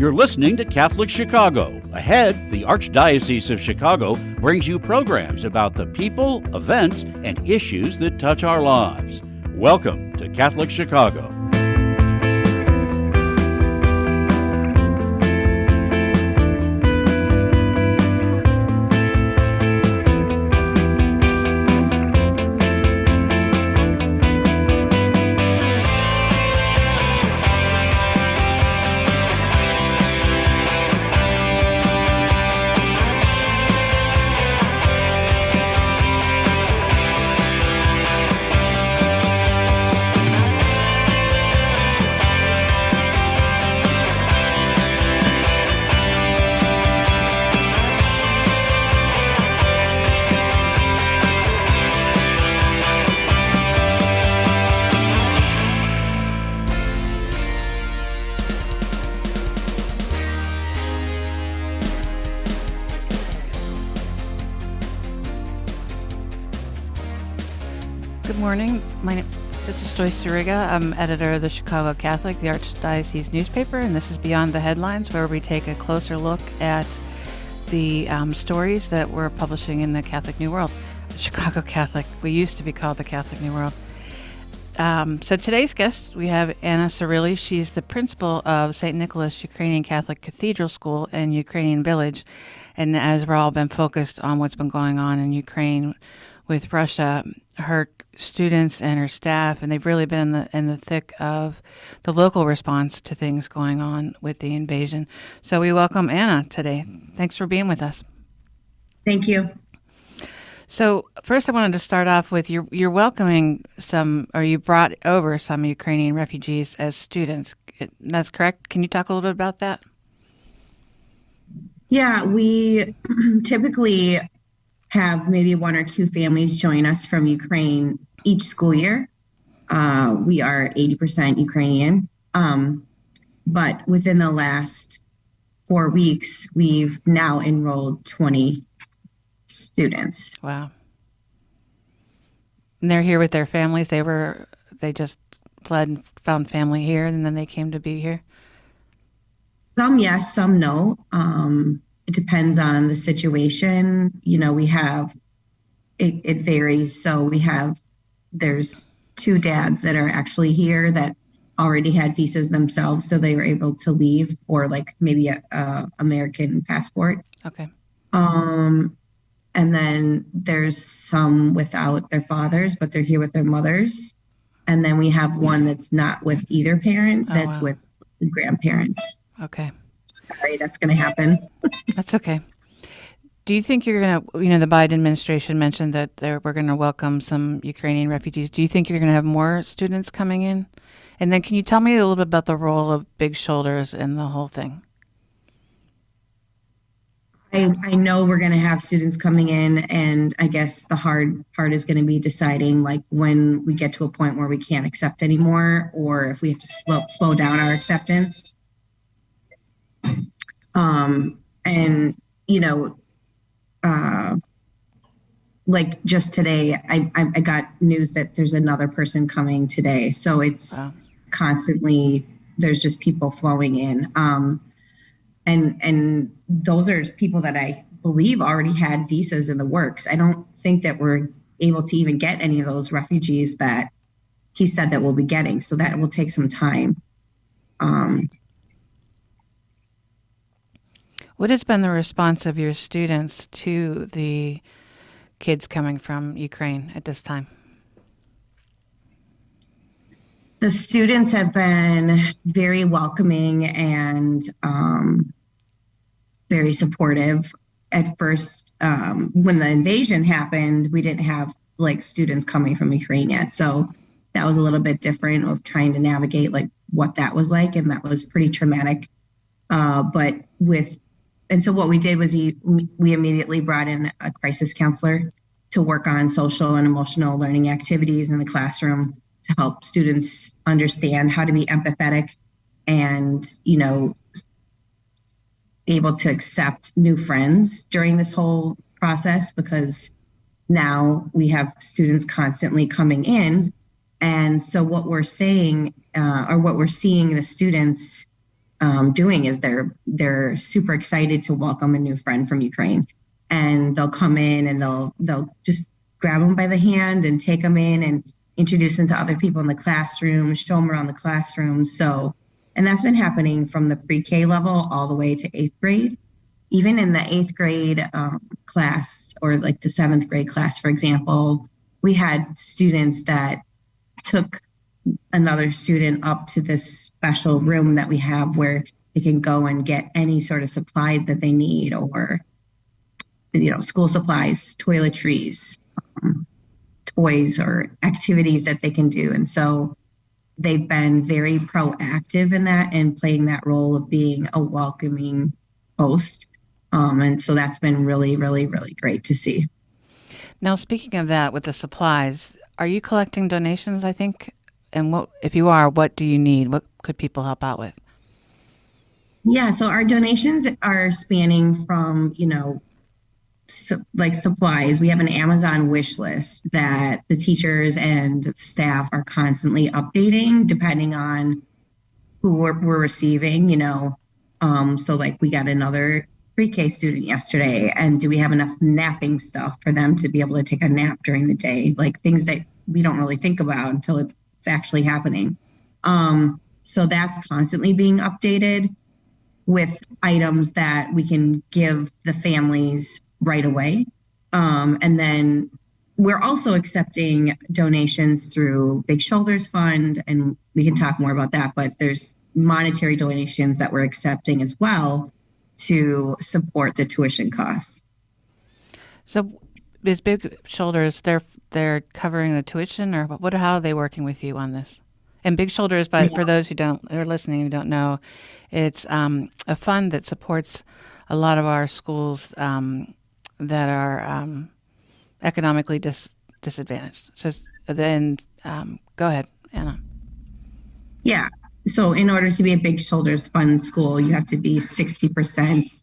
You're listening to Catholic Chicago. Ahead, the Archdiocese of Chicago brings you programs about the people, events, and issues that touch our lives. Welcome to Catholic Chicago. Good morning. This is Joyce Duriga. I'm editor of the Chicago Catholic, the Archdiocese newspaper, and this is Beyond the Headlines, where we take a closer look at the stories that we're publishing in the Catholic New World. The Chicago Catholic. We used to be called the Catholic New World. So today's guest, we have Anna Cirilli. She's the principal of St. Nicholas Ukrainian Catholic Cathedral School in Ukrainian Village. And as we're all been focused on what's been going on in Ukraine with Russia, her students and her staff, and they've really been in the thick of the local response to things going on with the invasion. So we welcome Anna today. Thanks for being with us. Thank you. So first I wanted to start off with you're welcoming you brought over some Ukrainian refugees as students. That's correct? Can you talk a little bit about that? Yeah, we typically have maybe one or two families join us from Ukraine each school year. We are 80% Ukrainian. But within the last 4 weeks, we've now enrolled 20 students. Wow. And they're here with their families. They just fled and found family here, and then they came to be here? Some yes, some no. It depends on the situation. You know, it varies. So there's two dads that are actually here that already had visas themselves, so they were able to leave, or like maybe a American passport. Okay. And then there's some without their fathers, but they're here with their mothers. And then we have one that's not with either parent, that's with the grandparents. Okay. Sorry, that's going to happen. That's okay. Do you think you're going to, the Biden administration mentioned that we're going to welcome some Ukrainian refugees. Do you think you're going to have more students coming in? And then can you tell me a little bit about the role of Big Shoulders in the whole thing? I know we're going to have students coming in, and I guess the hard part is going to be deciding like when we get to a point where we can't accept anymore, or if we have to slow down our acceptance. And like just today, I got news that there's another person coming today. So it's constantly, there's just people flowing in. And those are people that I believe already had visas in the works. I don't think that we're able to even get any of those refugees that he said that we'll be getting. So that will take some time. What has been the response of your students to the kids coming from Ukraine at this time? The students have been very welcoming and very supportive. At first, when the invasion happened, we didn't have like students coming from Ukraine yet. So that was a little bit different of trying to navigate like what that was like. And that was pretty traumatic. And so what we did was we immediately brought in a crisis counselor to work on social and emotional learning activities in the classroom to help students understand how to be empathetic and, able to accept new friends during this whole process, because now we have students constantly coming in. And so what we're saying, or what we're seeing the students doing is they're super excited to welcome a new friend from Ukraine, and they'll come in and they'll just grab them by the hand and take them in and introduce them to other people in the classroom, show them around the classroom. So, and that's been happening from the pre-K level all the way to 8th grade. Even in the 8th grade class, or like the 7th grade class, for example, we had students that took another student up to this special room that we have where they can go and get any sort of supplies that they need, or, school supplies, toiletries, toys, or activities that they can do. And so they've been very proactive in that and playing that role of being a welcoming host. And so that's been really, really, really great to see. Now, speaking of that, with the supplies, are you collecting donations, I think? And what, if you are, what do you need? What could people help out with? Yeah, so our donations are spanning from, like supplies. We have an Amazon wish list that the teachers and the staff are constantly updating depending on who we're receiving, So like we got another pre-K student yesterday, and do we have enough napping stuff for them to be able to take a nap during the day? Like things that we don't really think about until it's actually happening. So that's constantly being updated with items that we can give the families right away. And then we're also accepting donations through Big Shoulders Fund, and we can talk more about that, but there's monetary donations that we're accepting as well to support the tuition costs. So is Big Shoulders, they're covering the tuition, or how are they working with you on this? And Big Shoulders, for those who are listening who don't know, it's a fund that supports a lot of our schools that are economically disadvantaged. So then go ahead, Anna. Yeah. So in order to be a Big Shoulders Fund school, you have to be 60%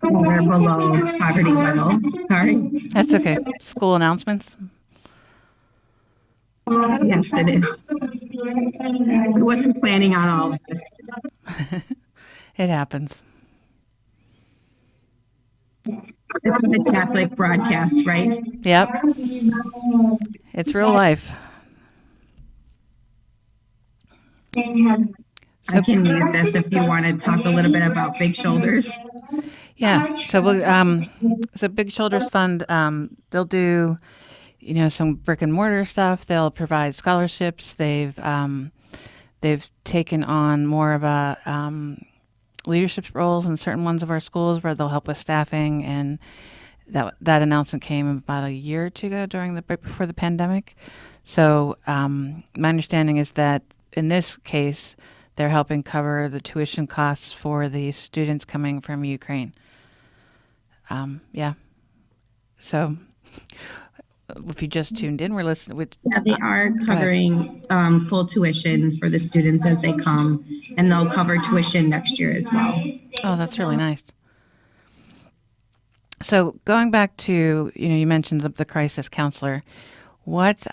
or below poverty level. Sorry. That's okay. School announcements? Yes, it is. I wasn't planning on all of this. It happens. This is a Catholic broadcast, right? Yep. It's real life. I can mute this if you want to talk a little bit about Big Shoulders. Yeah. So Big Shoulders Fund, they'll do, some brick and mortar stuff. They'll provide scholarships. They've taken on more of a leadership roles in certain ones of our schools where they'll help with staffing, and that announcement came about a year or two ago right before the pandemic. So my understanding is that in this case, they're helping cover the tuition costs for the students coming from Ukraine. Yeah. So if you just tuned in, we're listening. Yeah, they are covering full tuition for the students as they come, and they'll cover tuition next year as well. Oh, that's really nice. So going back to, you mentioned the crisis counselor. What,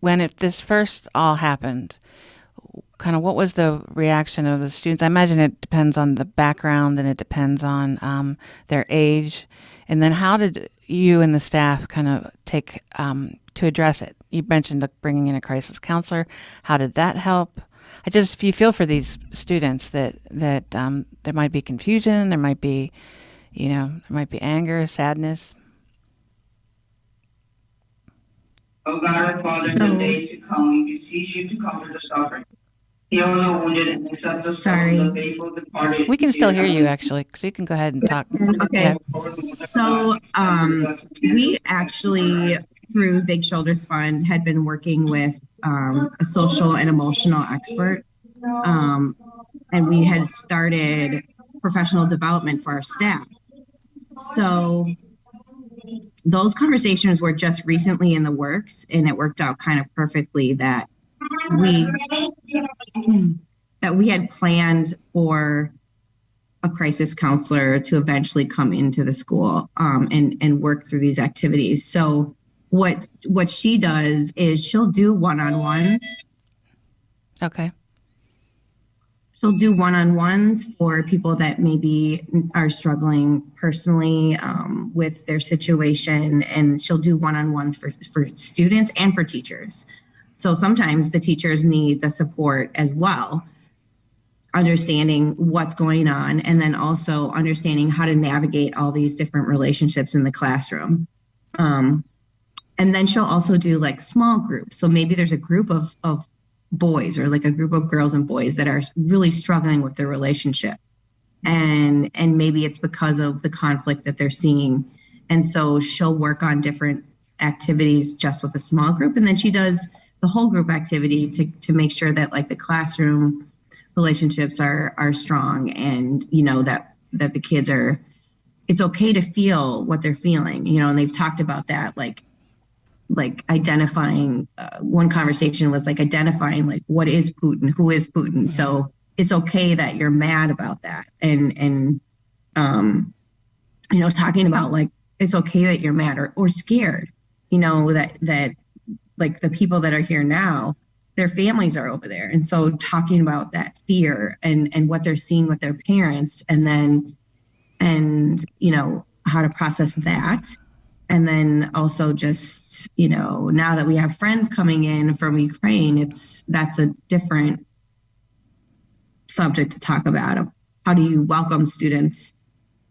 when this first all happened, kind of what was the reaction of the students? I imagine it depends on the background and it depends on their age. And then how did you and the staff kind of take to address it? You mentioned bringing in a crisis counselor. How did that help? If you feel for these students that there might be confusion, there might be, there might be anger, sadness. O God, our Father, in the days to come, we beseech you to comfort the suffering, heal the wounded, and accept the souls of the faithful departed. We can still hear you, actually, so you can go ahead and talk. Okay. So we actually, through Big Shoulders Fund, had been working with a social and emotional expert, and we had started professional development for our staff. So those conversations were just recently in the works, and it worked out kind of perfectly that we had planned for a crisis counselor to eventually come into the school and work through these activities. So what she does is she'll do one-on-ones. Okay. She'll do one-on-ones for people that maybe are struggling personally with their situation, and she'll do one-on-ones for students and for teachers. So sometimes the teachers need the support as well, understanding what's going on, and then also understanding how to navigate all these different relationships in the classroom. And then she'll also do like small groups. So maybe there's a group of boys or like a group of girls and boys that are really struggling with their relationship. And maybe it's because of the conflict that they're seeing. And so she'll work on different activities just with a small group. And then she does the whole group activity to make sure that like the classroom relationships are strong, and, you know, that the kids are, it's okay to feel what they're feeling, you know, and they've talked about that, like identifying, one conversation was like identifying like what is Putin, who is Putin. Mm-hmm. So it's okay that you're mad about that. And you know, talking about like, it's okay that you're mad or scared, you know, that like the people that are here now, their families are over there. And so talking about that fear and what they're seeing with their parents, and you know, how to process that. And then also just, you know, now that we have friends coming in from Ukraine, that's a different subject to talk about. How do you welcome students,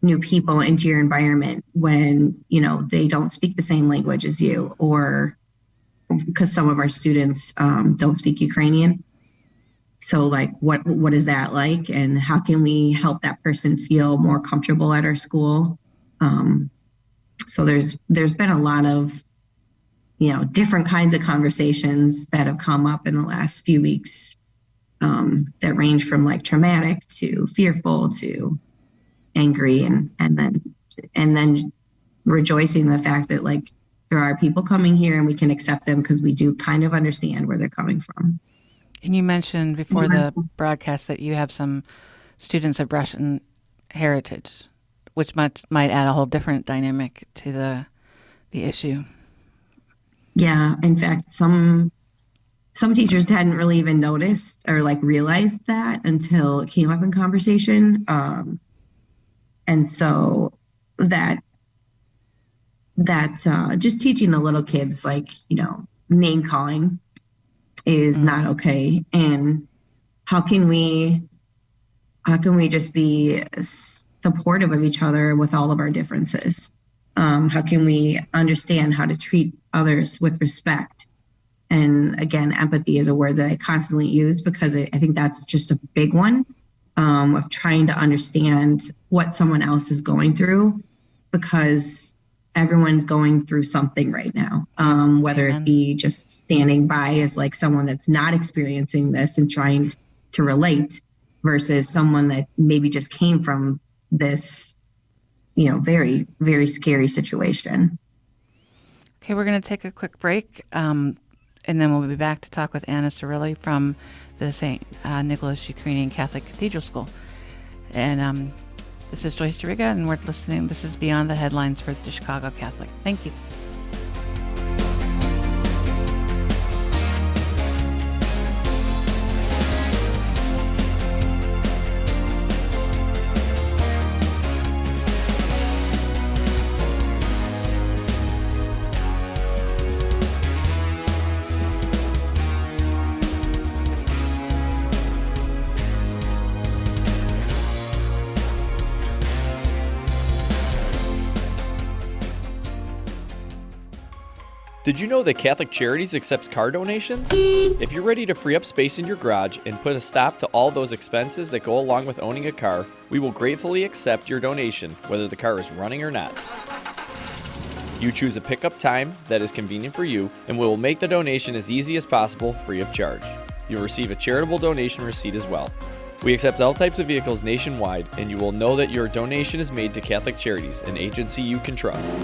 new people into your environment when, you know, they don't speak the same language as you, or because some of our students don't speak Ukrainian. So like, what is that like? And how can we help that person feel more comfortable at our school? So there's been a lot of, you know, different kinds of conversations that have come up in the last few weeks that range from like traumatic to fearful to angry, and then rejoicing the fact that like there are people coming here and we can accept them because we do kind of understand where they're coming from. And you mentioned before the broadcast that you have some students of Russian heritage, which might add a whole different dynamic to the issue. Yeah, in fact, some teachers hadn't really even noticed or like realized that until it came up in conversation. And so that just teaching the little kids, like, you know, name calling is not okay. And how can we just be supportive of each other with all of our differences? How can we understand how to treat others with respect? And again, empathy is a word that I constantly use because I think that's just a big one, of trying to understand what someone else is going through, because everyone's going through something right now, whether it be just standing by as like someone that's not experiencing this and trying to relate, versus someone that maybe just came from this, you know, very, very scary situation. Okay, we're going to take a quick break, and then we'll be back to talk with Anna Cirilli from the St. Nicholas Ukrainian Catholic Cathedral School. And this is Joyce Duriga, and we're listening. This is Beyond the Headlines for the Chicago Catholic. Thank you. Did you know that Catholic Charities accepts car donations? If you're ready to free up space in your garage and put a stop to all those expenses that go along with owning a car, we will gratefully accept your donation, whether the car is running or not. You choose a pickup time that is convenient for you, and we will make the donation as easy as possible, free of charge. You'll receive a charitable donation receipt as well. We accept all types of vehicles nationwide, and you will know that your donation is made to Catholic Charities, an agency you can trust.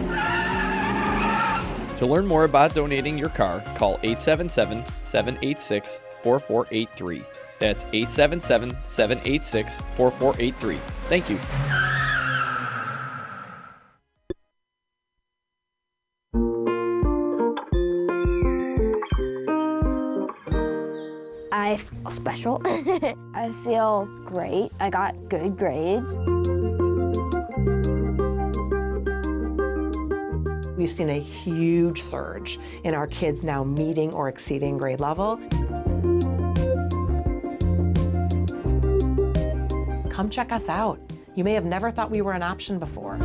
To learn more about donating your car, call 877-786-4483. That's 877-786-4483. Thank you. special. I feel great. I got good grades. We've seen a huge surge in our kids now meeting or exceeding grade level. Come check us out. You may have never thought we were an option before.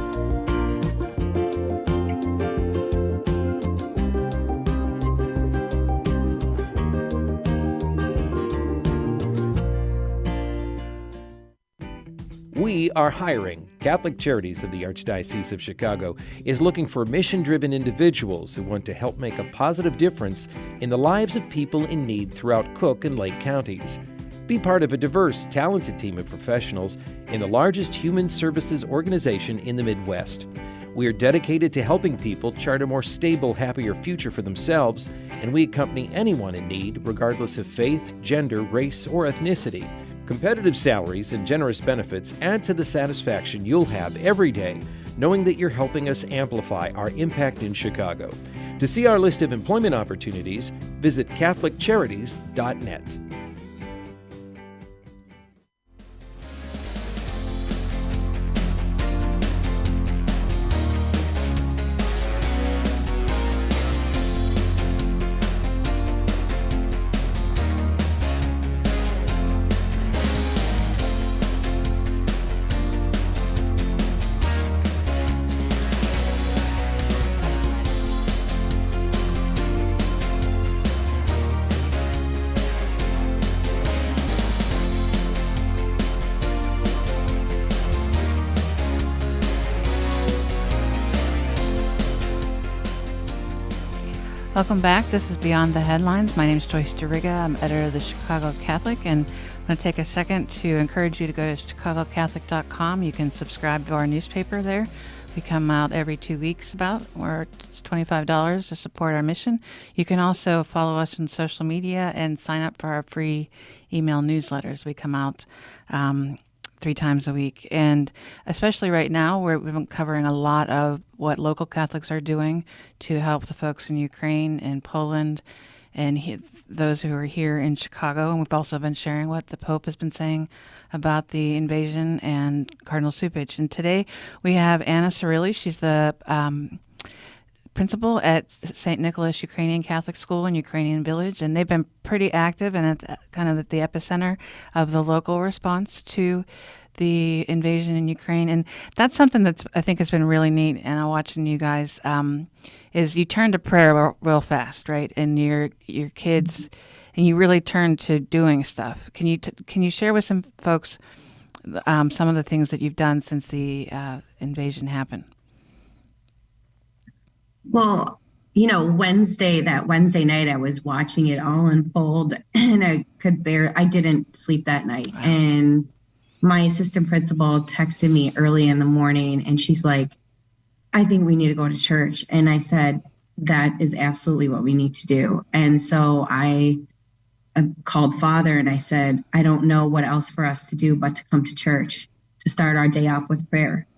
We are hiring. Catholic Charities of the Archdiocese of Chicago is looking for mission-driven individuals who want to help make a positive difference in the lives of people in need throughout Cook and Lake counties. Be part of a diverse, talented team of professionals in the largest human services organization in the Midwest. We are dedicated to helping people chart a more stable, happier future for themselves, and we accompany anyone in need, regardless of faith, gender, race, or ethnicity. Competitive salaries and generous benefits add to the satisfaction you'll have every day knowing that you're helping us amplify our impact in Chicago. To see our list of employment opportunities, visit CatholicCharities.net. Welcome back. This is Beyond the Headlines. My name is Joyce Duriga. I'm editor of the Chicago Catholic, and I'm going to take a second to encourage you to go to ChicagoCatholic.com. You can subscribe to our newspaper there. We come out every 2 weeks where it's $25 to support our mission. You can also follow us on social media and sign up for our free email newsletters. We come out 3 times a week. And especially right now, we've been covering a lot of what local Catholics are doing to help the folks in Ukraine and Poland and those who are here in Chicago. And we've also been sharing what the Pope has been saying about the invasion and Cardinal Cupich. And today we have Anna Cirilli. She's the principal at St. Nicholas Ukrainian Catholic School in Ukrainian Village, and they've been pretty active and at the epicenter of the local response to the invasion in Ukraine. And that's something that I think has been really neat. And I'm watching you guys is you turn to prayer real fast, right? And your kids, and you really turn to doing stuff. Can you share with some folks some of the things that you've done since the invasion happened? Well, that Wednesday night, I was watching it all unfold, and I didn't sleep that night. Wow. And my assistant principal texted me early in the morning, and she's like, I think we need to go to church. And I said, that is absolutely what we need to do. And so I called Father and I said, I don't know what else for us to do but to come to church to start our day off with prayer.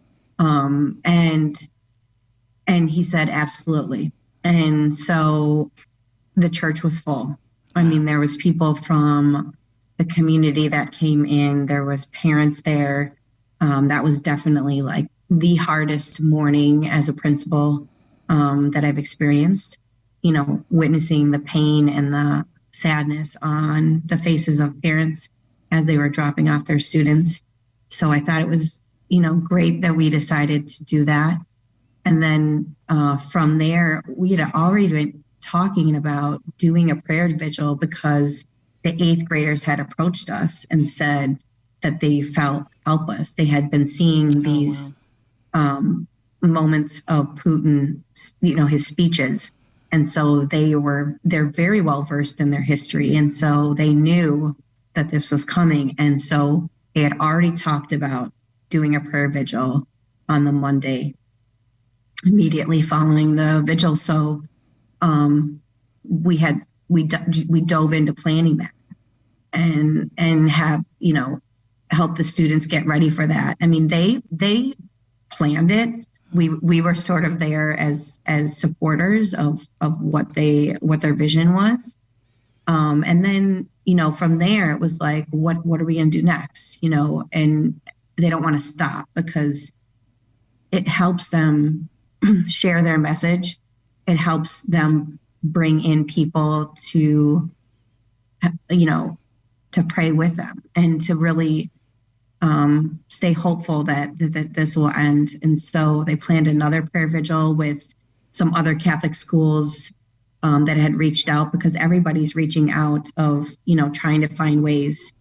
And he said, absolutely. And so the church was full. I mean, there was people from the community that came in. There was parents there. That was definitely like the hardest morning as a principal that I've experienced, witnessing the pain and the sadness on the faces of parents as they were dropping off their students. So I thought it was, great that we decided to do that. And then from there, we had already been talking about doing a prayer vigil because the 8th graders had approached us and said that they felt helpless. They had been seeing these moments of Putin, his speeches. And so they're very well versed in their history. And so they knew that this was coming. And so they had already talked about doing a prayer vigil on the Monday immediately following the vigil. So we dove into planning that and have, help the students get ready for that. I mean, they planned it. We were sort of there as supporters of what their vision was. And then, from there, it was like, what are we going to do next? And they don't want to stop because it helps them share their message. It helps them bring in people to, to pray with them and to really stay hopeful that this will end. And so they planned another prayer vigil with some other Catholic schools that had reached out, because everybody's reaching out of, trying to find ways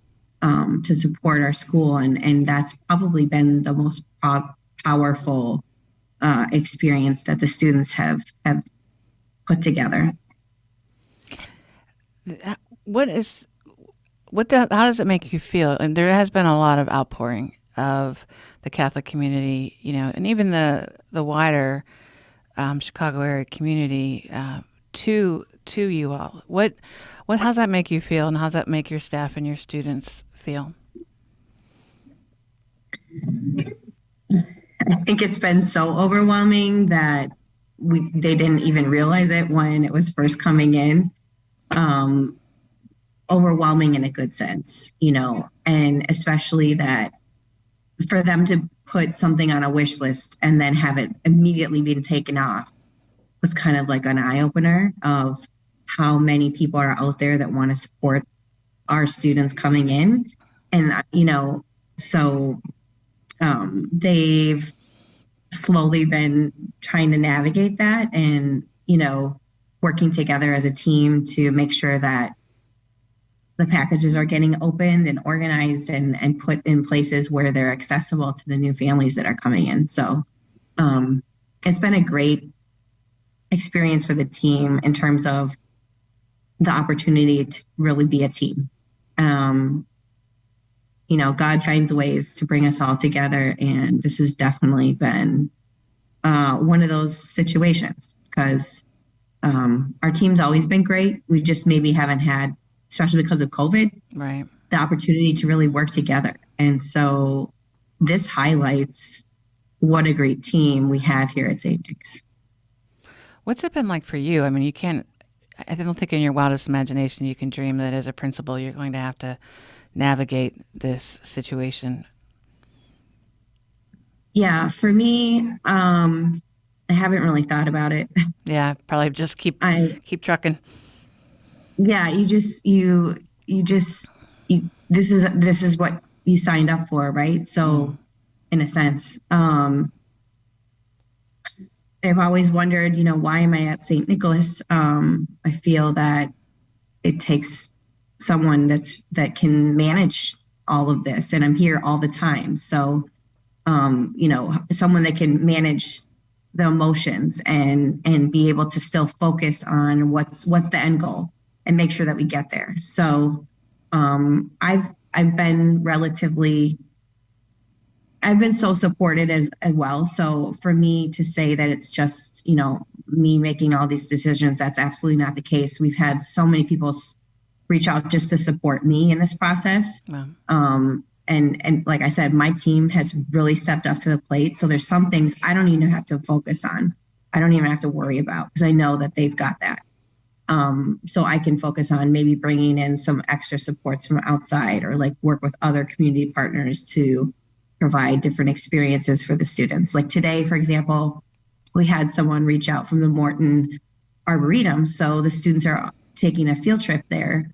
to support our school. And that's probably been the most powerful experience that the students have put together. How does it make you feel? And there has been a lot of outpouring of the Catholic community, and even the wider Chicago area community to you all. How does that make you feel, and how does that make your staff and your students feel? I think it's been so overwhelming that they didn't even realize it when it was first coming in. Overwhelming in a good sense, and especially that for them to put something on a wish list and then have it immediately being taken off was kind of like an eye-opener of how many people are out there that want to support our students coming in. And, so they've slowly been trying to navigate that and, working together as a team to make sure that the packages are getting opened and organized and put in places where they're accessible to the new families that are coming in. So it's been a great experience for the team in terms of the opportunity to really be a team. God finds ways to bring us all together. And this has definitely been one of those situations, because our team's always been great. We just maybe haven't had, especially because of COVID, right, the opportunity to really work together. And so this highlights what a great team we have here at St. Nick's. What's it been like for you? I mean, I don't think in your wildest imagination you can dream that as a principal you're going to have to navigate this situation. Yeah, for me, I haven't really thought about it. Yeah, probably just keep trucking. Yeah, this is what you signed up for, right? So in a sense, I've always wondered, why am I at St. Nicholas? I feel that it takes someone that can manage all of this, and I'm here all the time. So, someone that can manage the emotions and be able to still focus on what's the end goal and make sure that we get there. So, I've been so supported as well. So for me to say that it's just, me making all these decisions, that's absolutely not the case. We've had so many people reach out just to support me in this process. Wow. And like I said, my team has really stepped up to the plate. So there's some things I don't even have to focus on. I don't even have to worry about, because I know that they've got that. So I can focus on maybe bringing in some extra supports from outside, or like work with other community partners to provide different experiences for the students. Like today, for example, we had someone reach out from the Morton Arboretum. So the students are taking a field trip there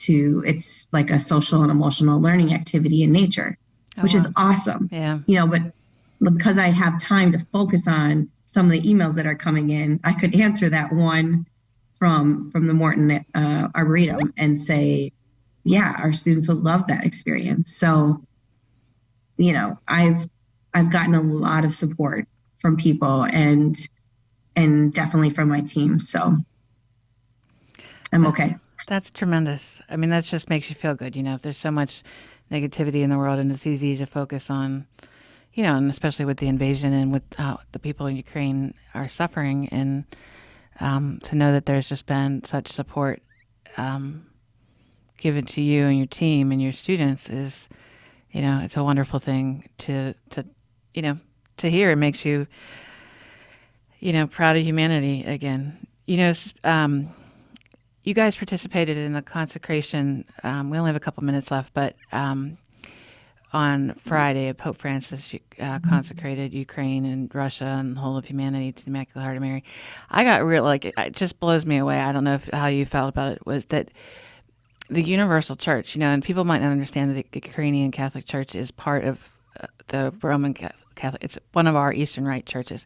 it's like a social and emotional learning activity in nature, which is awesome. Yeah. But because I have time to focus on some of the emails that are coming in, I could answer that one from the Morton Arboretum and say, yeah, our students would love that experience. So, I've gotten a lot of support from people and definitely from my team. So I'm okay. That's tremendous. I mean, that just makes you feel good. There's so much negativity in the world, and it's easy to focus on, and especially with the invasion and with how the people in Ukraine are suffering, and to know that there's just been such support given to you and your team and your students is, it's a wonderful thing to hear. It makes you, proud of humanity again. you guys participated in the consecration. We only have a couple minutes left, but on Friday, Pope Francis consecrated Ukraine and Russia and the whole of humanity to the Immaculate Heart of Mary. I got real, it just blows me away. I don't know how you felt about it, was that the Universal Church, and people might not understand that the Ukrainian Catholic Church is part of the Roman Catholic. It's one of our Eastern Rite churches.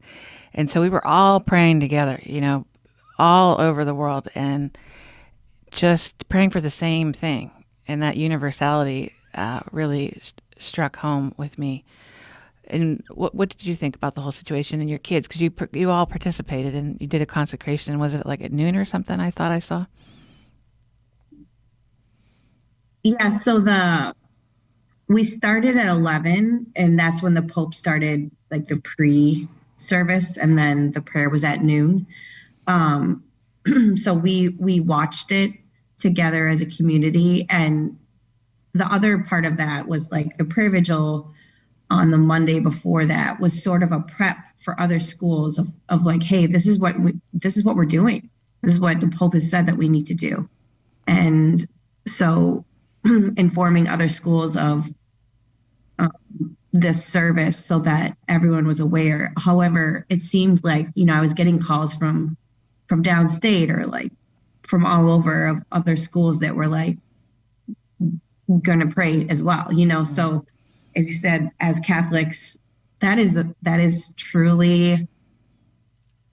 And so we were all praying together, all over the world and just praying for the same thing. And that universality really struck home with me. And what did you think about the whole situation and your kids? Because you all participated and you did a consecration. Was it at noon or something? I thought I saw. Yeah. So we started at 11, and that's when the Pope started the pre-service, and then the prayer was at noon. So we watched it together as a community, and the other part of that was the prayer vigil on the Monday before that was sort of a prep for other schools of hey, this is what we're doing. This is what the Pope has said that we need to do. And so informing other schools of this service so that everyone was aware. However, it seemed I was getting calls from downstate or from all over of other schools that were going to pray as well, So as you said, as Catholics, that is truly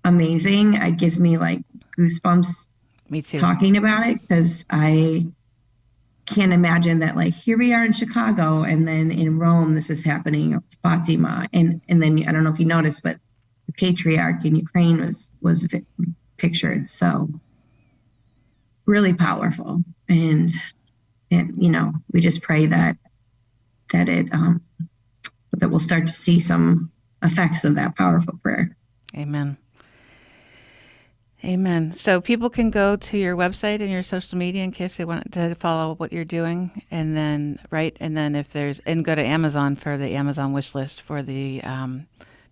amazing. It gives me goosebumps. Me too. Talking about it, because I can't imagine that here we are in Chicago, and then in Rome this is happening, Fatima, and then I don't know if you noticed, but the patriarch in Ukraine was pictured. So really powerful, and we just pray that we'll start to see some effects of that powerful prayer. Amen. Amen. So people can go to your website and your social media in case they want to follow what you're doing, and then go to Amazon for the Amazon wish list for the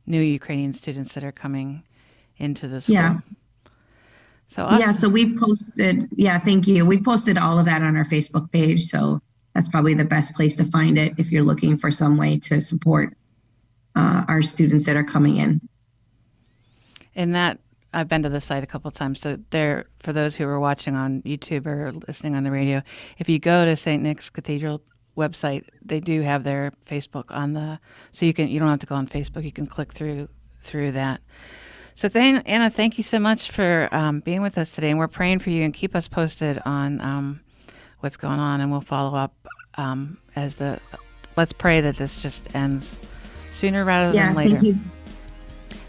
new Ukrainian students that are coming into the school. Yeah. So awesome. Yeah. So we posted. Yeah. Thank you. We posted all of that on our Facebook page. So that's probably the best place to find it if you're looking for some way to support our students that are coming in. And that. I've been to the site a couple of times. So there, for those who are watching on YouTube or listening on the radio, if you go to St. Nick's Cathedral website, they do have their Facebook so you don't have to go on Facebook. You can click through that. So Anna, thank you so much for being with us today. And we're praying for you, and keep us posted on what's going on, and we'll follow up let's pray that this just ends sooner rather than later. Thank you.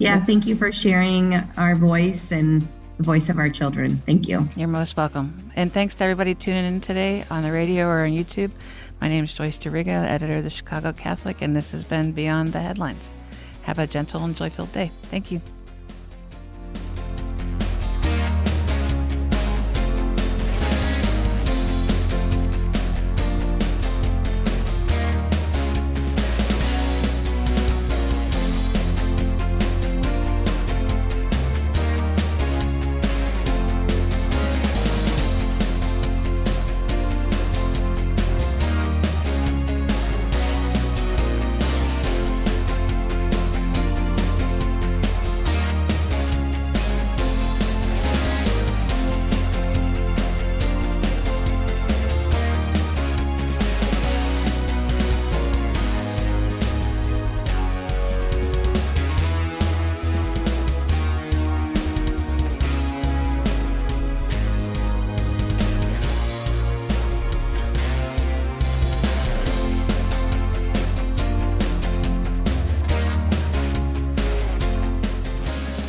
Yeah, thank you for sharing our voice and the voice of our children. Thank you. You're most welcome. And thanks to everybody tuning in today on the radio or on YouTube. My name is Joyce Duriga, editor of the Chicago Catholic, and this has been Beyond the Headlines. Have a gentle and joy-filled day. Thank you.